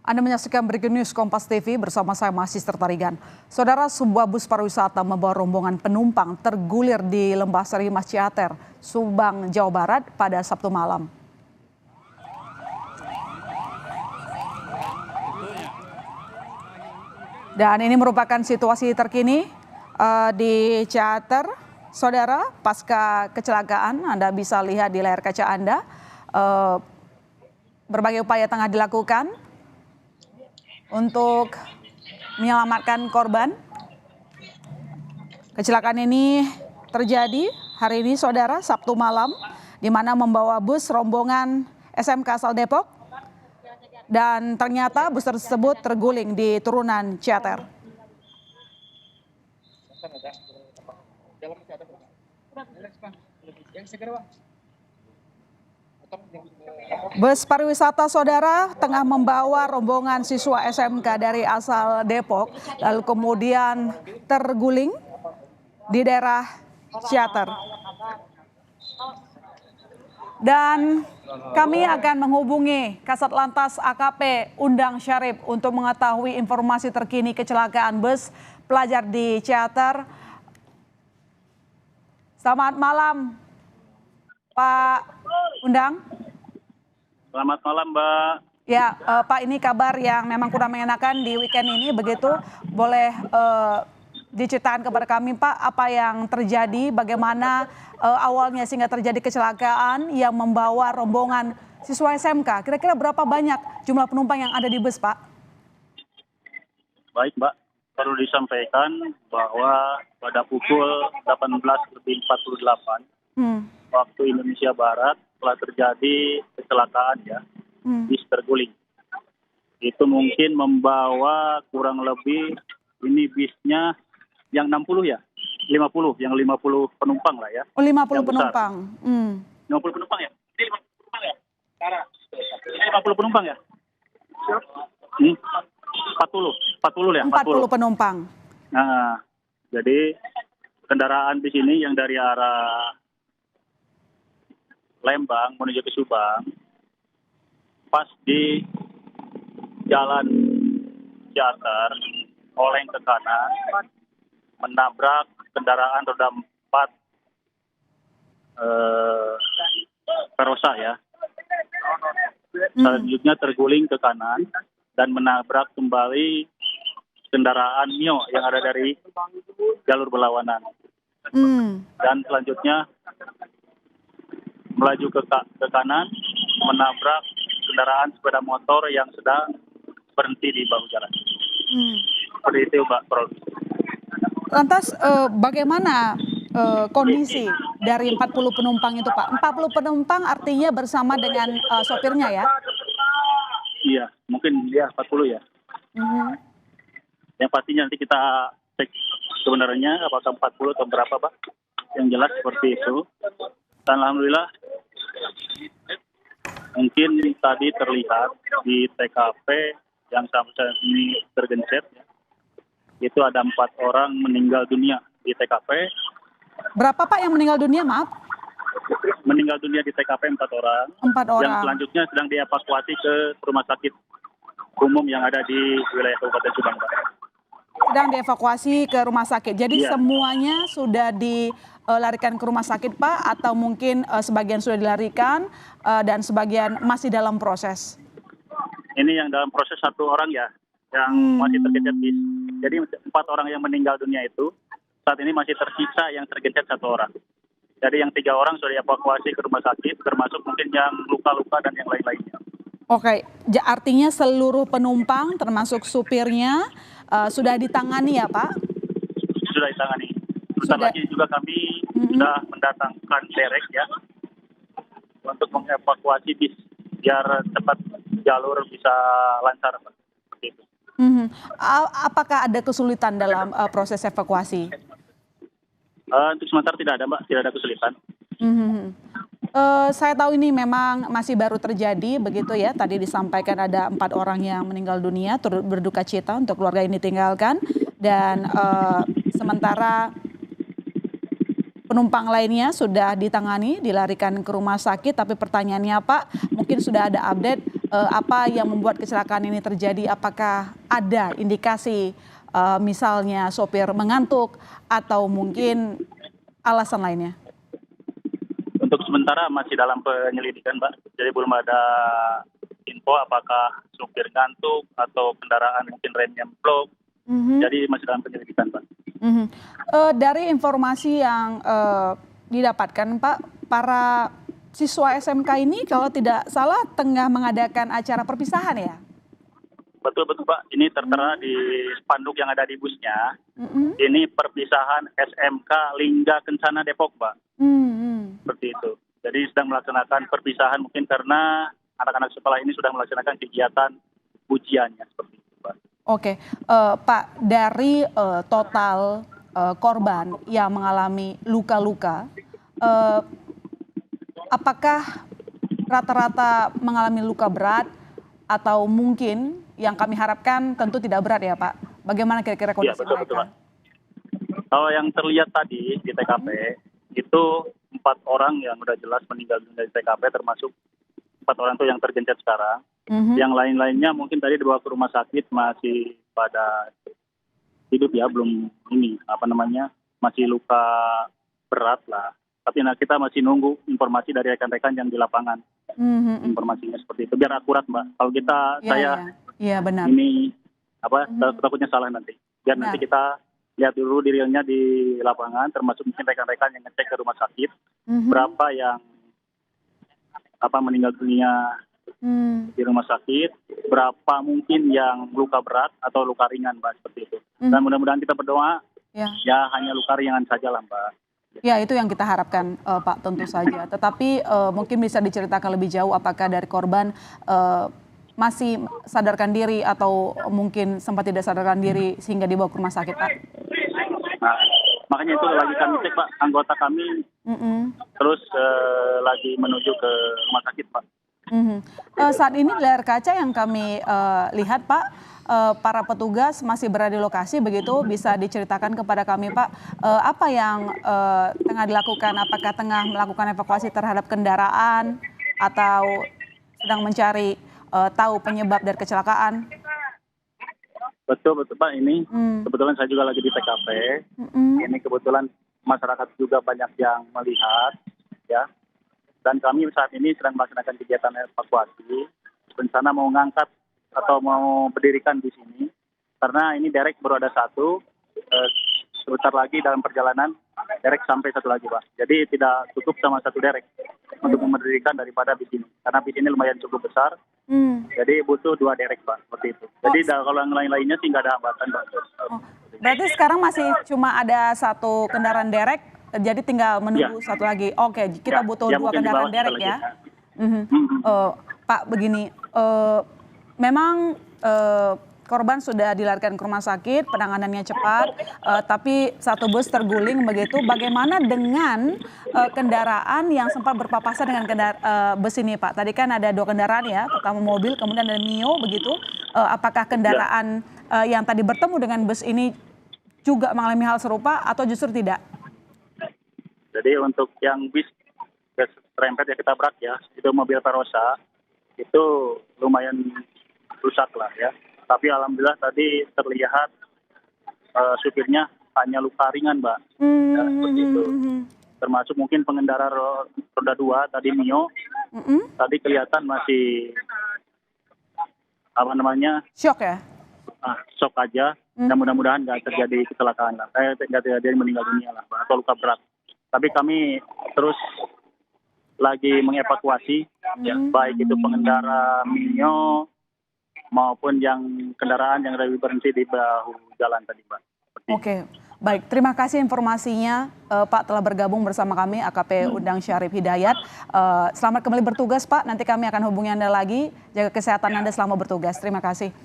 Anda menyaksikan Breaking News Kompas TV bersama saya Masih Tertarigan. Saudara, sebuah bus pariwisata membawa rombongan penumpang tergulir di Lembah Sari Mas Ciater, Subang, Jawa Barat pada Sabtu malam. Dan ini merupakan situasi terkini di Ciater. Saudara, pasca kecelakaan, Anda bisa lihat di layar kaca Anda, berbagai upaya tengah dilakukan untuk menyelamatkan korban. Kecelakaan ini terjadi hari ini, saudara, Sabtu malam, di mana membawa bus rombongan SMK asal Depok, dan ternyata bus tersebut terguling di turunan Ciater. Bus pariwisata, saudara, tengah membawa rombongan siswa SMK dari asal Depok, lalu kemudian terguling di daerah Ciater. Dan kami akan menghubungi Kasat Lantas AKP Undang Syarif untuk mengetahui informasi terkini kecelakaan bus pelajar di Ciater. Selamat malam, Pak Undang. Selamat malam, Mbak. Ya, Pak, ini kabar yang memang kurang mengenakan di weekend ini, begitu. Boleh diceritakan kepada kami, Pak, apa yang terjadi, bagaimana awalnya sehingga terjadi kecelakaan yang membawa rombongan siswa SMK. Kira-kira berapa banyak jumlah penumpang yang ada di bus, Pak? Baik, Mbak. Perlu disampaikan bahwa pada pukul 18.48 waktu Indonesia Barat telah terjadi kecelakaan ya, bis terguling. Itu mungkin membawa kurang lebih, ini bisnya yang 60 ya, 50, yang 50 penumpang lah ya. Oh, 50 penumpang. 50 penumpang ya? Ini 50 penumpang ya? Ini 50 penumpang ya? 40 ya? 40 penumpang. Nah, jadi kendaraan bis ini yang dari arah Lembang menuju ke Subang, pas di jalan Ciater, oleng ke kanan, menabrak kendaraan roda 4 Karosa ya. Selanjutnya terguling ke kanan dan menabrak kembali kendaraan Mio yang ada dari jalur berlawanan. Dan selanjutnya melaju ke kanan, menabrak kendaraan sepeda motor yang sedang berhenti di bahu jalan. Seperti itu, Mbak. Lantas bagaimana kondisi dari 40 penumpang itu, Pak? 40 penumpang artinya bersama dengan sopirnya ya? Iya, mungkin ya 40 ya. Yang pastinya nanti kita cek sebenarnya apakah 40 atau berapa, Pak. Yang jelas seperti itu. Dan alhamdulillah mungkin tadi terlihat di TKP yang sampai saat ini tergencet ya, itu ada 4 orang meninggal dunia di TKP. Berapa, Pak, yang meninggal dunia, maaf? Meninggal dunia di TKP 4 orang. 4 orang. Yang selanjutnya sedang dievakuasi ke rumah sakit umum yang ada di wilayah Kabupaten Subang, Pak. Sedang dievakuasi ke rumah sakit. Jadi semuanya sudah dilarikan ke rumah sakit, Pak, atau mungkin sebagian sudah dilarikan dan sebagian masih dalam proses? Ini yang dalam proses 1 orang ya, yang masih tergencet bis. Jadi 4 orang yang meninggal dunia itu saat ini masih tersisa yang tergencet 1 orang. Jadi yang 3 orang sudah dievakuasi ke rumah sakit, termasuk mungkin yang luka-luka dan yang lain-lainnya. Oke, artinya seluruh penumpang termasuk supirnya sudah ditangani ya, Pak? Sudah ditangani. Sebentar lagi juga kami sudah mendatangkan derek ya untuk mengevakuasi bis biar cepat jalur bisa lancar, Pak. Seperti itu. Apakah ada kesulitan dalam proses evakuasi? Untuk sementara tidak ada, Mbak, tidak ada kesulitan. Saya tahu ini memang masih baru terjadi begitu ya. Tadi disampaikan ada 4 orang yang meninggal dunia, turut berduka cita untuk keluarga ini ditinggalkan. Dan sementara penumpang lainnya sudah ditangani, dilarikan ke rumah sakit. Tapi pertanyaannya, Pak, mungkin sudah ada update apa yang membuat kecelakaan ini terjadi? Apakah ada indikasi misalnya sopir mengantuk atau mungkin alasan lainnya? Untuk sementara masih dalam penyelidikan, Mbak. Jadi belum ada info apakah supir ngantuk atau kendaraan mungkin remnya blok. Jadi masih dalam penyelidikan, Pak. Dari informasi yang didapatkan, Pak, para siswa SMK ini kalau tidak salah tengah mengadakan acara perpisahan ya? Betul, Pak. Ini tertera di spanduk yang ada di busnya. Ini perpisahan SMK Lingga Kencana Depok, Pak. Seperti itu. Jadi sedang melaksanakan perpisahan mungkin karena anak-anak sekolah ini sudah melaksanakan kegiatan ujiannya seperti itu, Pak. Oke, Pak, dari total korban yang mengalami luka-luka, apakah rata-rata mengalami luka berat atau mungkin yang kami harapkan tentu tidak berat ya, Pak? Bagaimana kira-kira kondisi betul, mereka? Pak. Kalau yang terlihat tadi di TKP itu 4 orang yang sudah jelas meninggal dunia di TKP, termasuk 4 orang itu yang tergencet sekarang. Yang lain-lainnya mungkin tadi dibawa ke rumah sakit masih pada hidup ya, belum masih luka berat lah. Tapi kita masih nunggu informasi dari rekan-rekan yang di lapangan. Informasinya seperti itu biar akurat, Mbak. Kalau Iya, benar. Ini takutnya salah nanti. Biar nanti kita lihat dulu di realnya di lapangan, termasuk mungkin rekan-rekan yang ngecek ke rumah sakit berapa yang meninggal dunia di rumah sakit, berapa mungkin yang luka berat atau luka ringan, Mbak, seperti itu. Dan mudah-mudahan kita berdoa ya hanya luka ringan saja lah, Mbak. Ya, itu yang kita harapkan, Pak, tentu saja. Tetapi mungkin bisa diceritakan lebih jauh apakah dari korban masih sadarkan diri atau mungkin sempat tidak sadarkan diri sehingga dibawa ke rumah sakit, Pak? Nah, makanya itu lagi kami cek, Pak, anggota kami terus lagi menuju ke rumah sakit, Pak. Saat ini di layar kaca yang kami lihat, Pak, para petugas masih berada di lokasi, begitu bisa diceritakan kepada kami, Pak, apa yang tengah dilakukan? Apakah tengah melakukan evakuasi terhadap kendaraan atau sedang mencari tahu penyebab dari kecelakaan? Betul, Pak. Ini kebetulan saya juga lagi di TKP. Ini kebetulan masyarakat juga banyak yang melihat, ya. Dan kami saat ini sedang melaksanakan kegiatan evakuasi. Rencana mau ngangkat atau mau berdirikan di sini. Karena ini derek baru ada 1. Sebentar lagi dalam perjalanan derek sampai 1 lagi, Pak. Jadi tidak cukup sama 1 derek untuk mendirikan daripada bis ini. Karena bis ini lumayan cukup besar. Jadi butuh 2 derek, Pak, seperti itu. Jadi kalau yang lain-lainnya sih nggak ada hambatan, Pak. Berarti sekarang masih cuma ada 1 kendaraan derek, jadi tinggal menunggu 1 lagi. Oke, kita butuh 2 kendaraan derek ya. Pak, begini, memang korban sudah dilarikan ke rumah sakit, penanganannya cepat, tapi 1 bus terguling begitu. Bagaimana dengan kendaraan yang sempat berpapasan dengan bus ini, Pak? Tadi kan ada 2 kendaraan ya, pertama mobil, kemudian ada Mio begitu. Apakah kendaraan yang tadi bertemu dengan bus ini juga mengalami hal serupa atau justru tidak? Jadi untuk yang bis serempet yang ketabrak ya, itu mobil Verosa, itu lumayan rusak lah ya. Tapi alhamdulillah tadi terlihat supirnya hanya luka ringan, Mbak. Ya, seperti itu. Termasuk mungkin pengendara roda 2 tadi Mio, tadi kelihatan masih shock ya? Shock aja. Dan mudah-mudahan nggak terjadi kecelakaan lah. Nggak terjadi meninggal dunia lah, Mbak, atau luka berat. Tapi kami terus lagi mengevakuasi, ya, baik itu pengendara Mio maupun yang kendaraan yang lebih berhenti di bahu jalan tadi, Pak. Oke, baik. Terima kasih informasinya, Pak, telah bergabung bersama kami, AKP Undang Syarif Hidayat. Selamat kembali bertugas, Pak. Nanti kami akan hubungi Anda lagi. Jaga kesehatan Anda selama bertugas. Terima kasih.